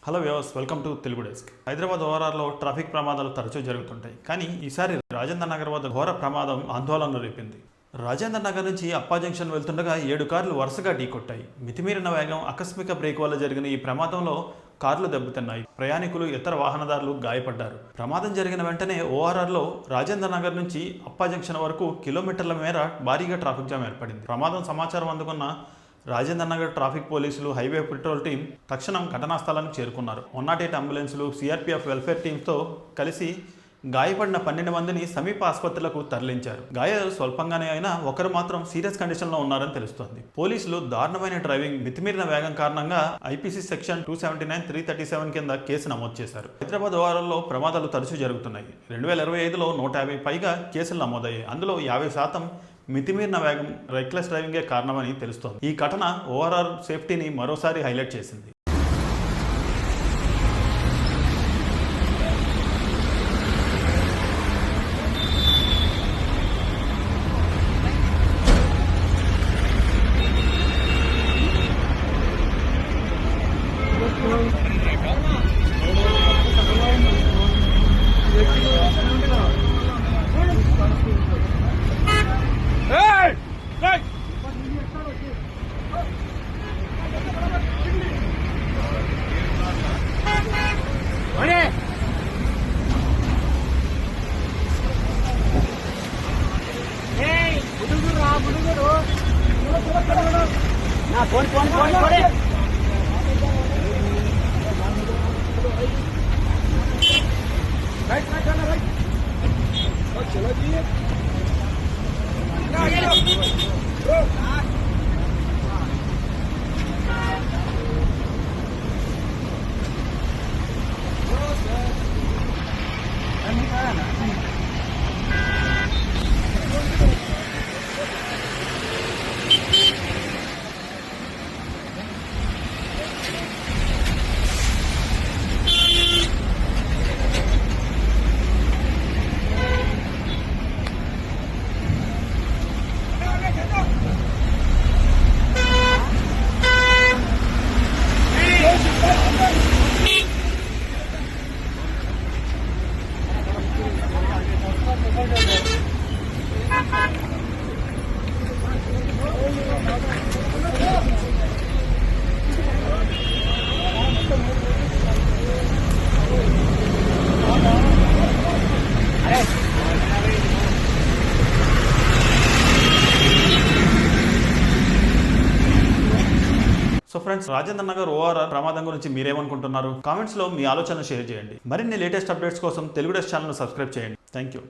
Hello viewers, welcome to Telugu desk. Hyderabad ఓఆర్ఆర్లో traffic ప్రమాదాలు తరచూ జరుగుతుంటాయి. కానీ ఈసారి రాజేంద్ర నగర్ వద్ద ఘోర ప్రమాదం ఆందోళన రేపింది. రాజేంద్ర నగర్ నుంచి అప్పా జంక్షన్ వెళ్తుండగా 7 కార్లు వరుసగా ఢీకొట్టాయి. మితిమీరిన వేగం, ఆకస్మిక బ్రేక్ వల్ల జరిగిన ఈ ప్రమాదంలో కార్లు దెబ్బతిన్నాయి. ప్రయాణికులు, ఇతర వాహనదారులు గాయపడ్డారు. ప్రమాదం జరిగిన వెంటనే ఓఆర్ఆర్లో రాజేంద్ర నగర్ నుంచి అప్పా జంక్షన్ వరకు కిలోమీటర్ల మేర భారీగా ట్రాఫిక్ జామ్ ఏర్పడింది. ప్రమాదం సమాచారం అందుకున్న రాజేంద్ర నగర్ ట్రాఫిక్ పోలీసులు, హైవే పెట్రోల్ టీం తక్షణం ఘటనా స్థలానికి చేరుకున్నారు. 108 అంబులెన్సులు, సిఆర్పీఎఫ్ వెల్ఫేర్ టీంతో కలిసి గాయపడిన 12 మందిని సమీప ఆసుపత్రులకు తరలించారు. గాయాలు స్వల్పంగానే అయినా ఒకరు మాత్రం సీరియస్ కండిషన్లో ఉన్నారని తెలుస్తోంది. పోలీసులు దారుణమైన డ్రైవింగ్, మితిమీరిన వేగం కారణంగా ఐపీసీ సెక్షన్ 279, 337 కింద కేసు నమోదు చేశారు. హైదరాబాద్ ఓఆర్ఆర్లో ప్రమాదాలు తరచూ జరుగుతున్నాయి. 2025లో 150 పైగా కేసులు నమోదయ్యాయి. అందులో 50% మితిమీరిన వేగం, రెక్లెస్ డ్రైవింగే కారణమని తెలుస్తోంది. ఈ ఘటన ఓఆర్ఆర్ సేఫ్టీని మరోసారి హైలైట్ చేసింది. So friends, Rajendra Nagar ORR ప్రమాదం గురించి మీరేమనుకుంటున్నారు? కామెంట్స్ లో మీ ఆలోచనలు షేర్ చేయండి. మరిన్ని లేటెస్ట్ అప్డేట్స్ కోసం తెలుగు డెస్క్ ఛానల్ సబ్స్క్రైబ్ చేయండి. Thank you.